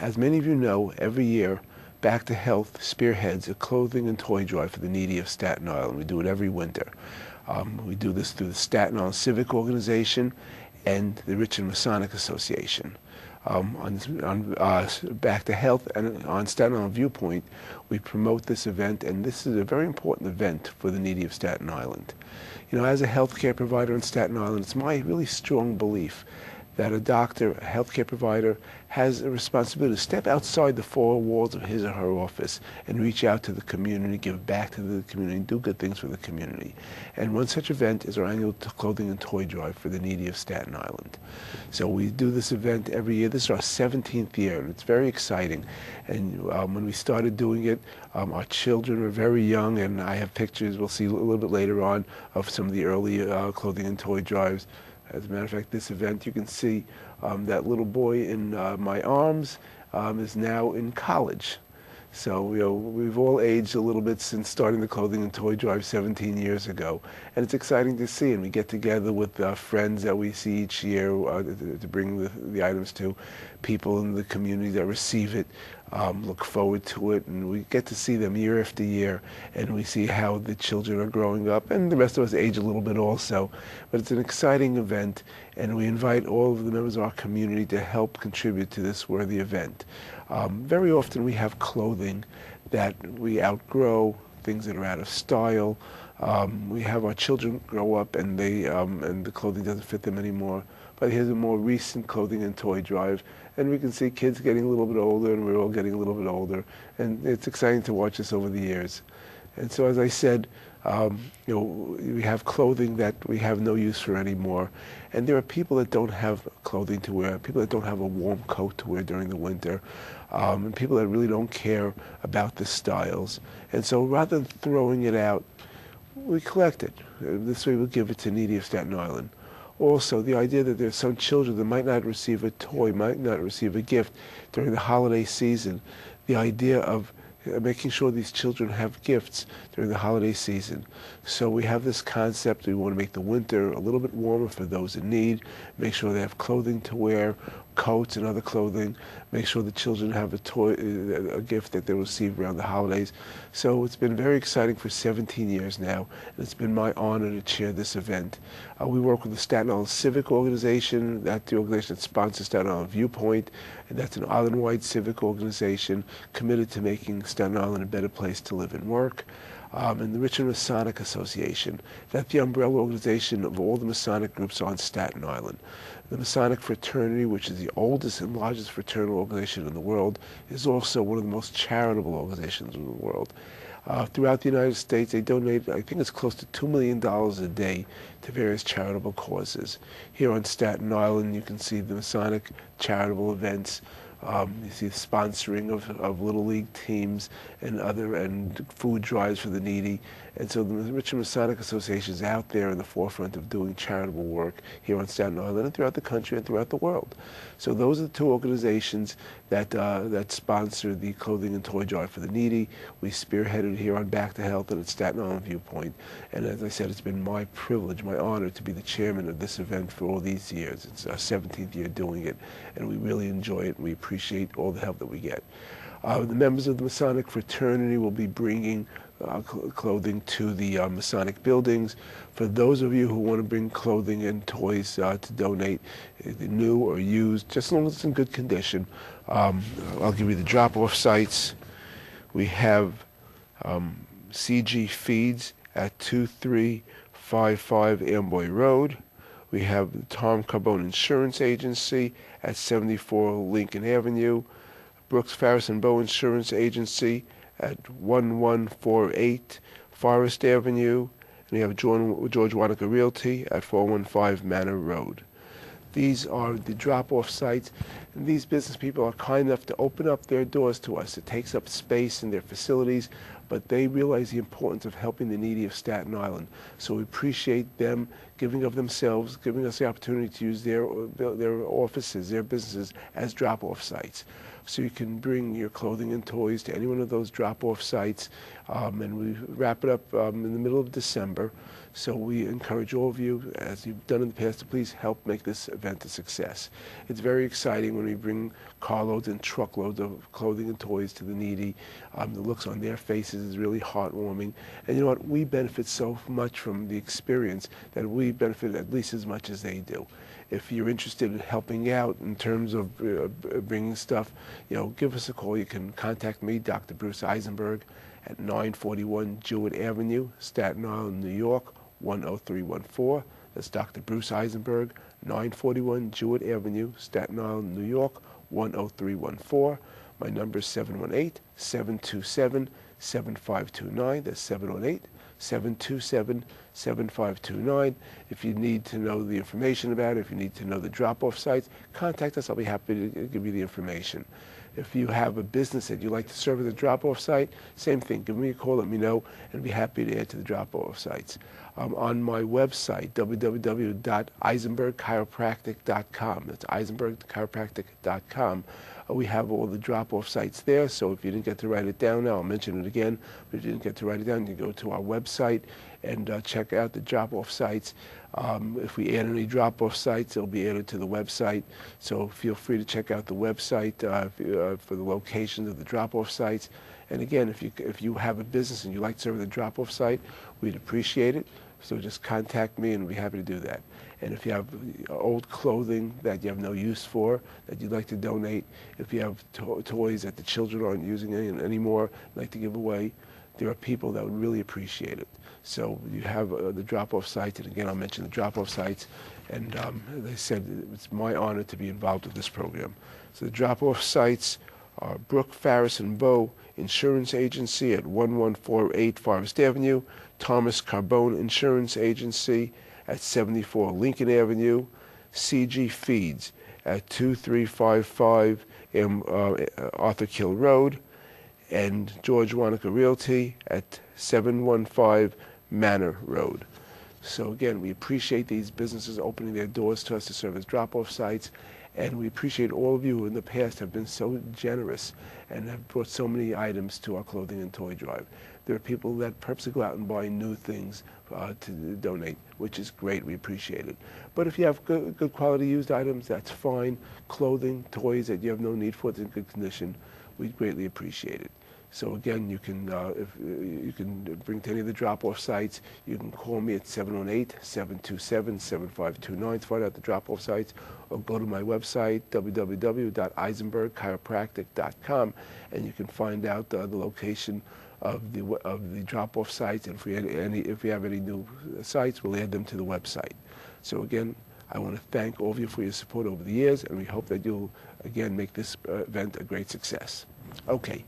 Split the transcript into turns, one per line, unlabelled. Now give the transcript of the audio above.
As many of you know, every year, Back to Health spearheads a clothing and toy drive for the needy of Staten Island. We do it every winter. We do this through the Staten Island Civic Organization and the Richard Masonic Association. On Back to Health and on Staten Island Viewpoint, we promote this event, and this is a very important event for the needy of Staten Island. You know, as a healthcare provider in Staten Island, it's my really strong belief that a doctor, a healthcare provider, has a responsibility to step outside the four walls of his or her office and reach out to the community, give back to the community, do good things for the community. And one such event is our annual clothing and toy drive for the needy of Staten Island. So we do this event every year. This is our 17th year, and it's very exciting. And when we started doing it, our children were very young, and I have pictures, we'll see a little bit later on, of some of the early clothing and toy drives. As a matter of fact, this event, you can see that little boy in my arms is now in college. So, you know, we've all aged a little bit since starting the clothing and toy drive 17 years ago. And it's exciting to see, and we get together with friends that we see each year to bring the items to people in the community that receive it, look forward to it, and we get to see them year after year, and we see how the children are growing up, and the rest of us age a little bit also. But it's an exciting event, and we invite all of the members of our community to help contribute to this worthy event. Very often we have clothing that we outgrow, things that are out of style. We have our children grow up and the clothing doesn't fit them anymore. But here's a more recent clothing and toy drive, and we can see kids getting a little bit older, and we're all getting a little bit older, and it's exciting to watch this over the years. And so, as I said, you know, we have clothing that we have no use for anymore, and there are people that don't have clothing to wear, people that don't have a warm coat to wear during the winter, and people that really don't care about the styles. And so, rather than throwing it out, we collect it. This way, we'll give it to needy of Staten Island. Also, the idea that there's some children that might not receive a toy, might not receive a gift during the holiday season, the idea of making sure these children have gifts during the holiday season. So we have this concept. We want to make the winter a little bit warmer for those in need, make sure they have clothing to wear, coats and other clothing, make sure the children have a toy, a gift that they receive around the holidays. So it's been very exciting for 17 years now, and it's been my honor to chair this event. We work with the Staten Island Civic Organization. That's the organization that sponsors Staten Island Viewpoint, and that's an island-wide civic organization committed to making Staten Island a better place to live and work. And the Richard Masonic Association, that's the umbrella organization of all the Masonic groups on Staten Island. The Masonic Fraternity, which is the oldest and largest fraternal organization in the world, is also one of the most charitable organizations in the world. Throughout the United States, they donate, I think it's close to $2 million a day to various charitable causes. Here on Staten Island, you can see the Masonic charitable events. You see the sponsoring of Little League teams and food drives for the needy. And so the Richard Masonic Association is out there in the forefront of doing charitable work here on Staten Island and throughout the country and throughout the world. So those are the two organizations that sponsor the clothing and toy drive for the needy. We spearheaded here on Back to Health and at Staten Island Viewpoint. And as I said, it's been my privilege, my honor to be the chairman of this event for all these years. It's our 17th year doing it, and we really enjoy it. We appreciate all the help that we get. The members of the Masonic Fraternity will be bringing clothing to the Masonic buildings. For those of you who want to bring clothing and toys to donate, new or used, just as long as it's in good condition, I'll give you the drop-off sites. We have CG Feeds at 2355 Amboy Road. We have the Tom Carbone Insurance Agency at 74 Lincoln Avenue, Brooks Farris and Bow Insurance Agency at 1148 Forest Avenue, and we have George Wanaka Realty at 415 Manor Road. These are the drop-off sites, and these business people are kind enough to open up their doors to us. It takes up space in their facilities, but they realize the importance of helping the needy of Staten Island. So we appreciate them giving of themselves, giving us the opportunity to use their offices, their businesses as drop-off sites. so you can bring your clothing and toys to any one of those drop-off sites, and we wrap it up in the middle of December. So we encourage all of you, as you've done in the past, to please help make this event a success. It's very exciting when we bring carloads and truckloads of clothing and toys to the needy. The looks on their faces is really heartwarming. And you know what? We benefit so much from the experience that we benefit at least as much as they do. If you're interested in helping out in terms of bringing stuff, give us a call. You can contact me, Dr. Bruce Eisenberg, at 941 Jewett Avenue, Staten Island, New York, 10314. That's Dr. Bruce Eisenberg, 941 Jewett Avenue, Staten Island, New York, 10314. My number is 718-727-7529. That's 718-727-7529. If you need to know the information about it, if you need to know the drop-off sites, contact us. I'll be happy to give you the information. If you have a business that you'd like to serve as a drop-off site, same thing. Give me a call, let me know, and I'd be happy to add to the drop-off sites. On my website, www.eisenbergchiropractic.com. That's eisenbergchiropractic.com. We have all the drop-off sites there, so if you didn't get to write it down now, I'll mention it again. But if you didn't get to write it down, you can go to our website and check out the drop-off sites. If we add any drop-off sites, they'll be added to the website. So feel free to check out the website for the locations of the drop-off sites. And again, if you have a business and you like to serve the drop-off site, we'd appreciate it. So just contact me and we'll be happy to do that. And if you have old clothing that you have no use for, that you'd like to donate, if you have toys that the children aren't using anymore, like to give away, there are people that would really appreciate it. So you have the drop-off sites, and again, I'll mention the drop-off sites. And as I said, it's my honor to be involved with this program. So the drop-off sites are Brooke, Farris, and Bow Insurance Agency at 1148 Forest Avenue, Thomas Carbone Insurance Agency at 74 Lincoln Avenue, CG Feeds at 2355 Arthur Kill Road, and George Wanaka Realty at 715 Manor Road. So again, we appreciate these businesses opening their doors to us to serve as drop-off sites, and we appreciate all of you who in the past have been so generous and have brought so many items to our clothing and toy drive. There are people that purposely go out and buy new things to donate, which is great. We appreciate it. But if you have good quality used items, that's fine. Clothing, toys that you have no need for, it's in good condition, we'd greatly appreciate it. So again, you can bring to any of the drop-off sites. You can call me at 718-727-7529 to find out the drop-off sites, or go to my website, www.eisenbergchiropractic.com, and you can find out the location of the drop-off sites. And if we have any new sites, we'll add them to the website. So again, I want to thank all of you for your support over the years, and we hope that you'll again make this event a great success. Okay.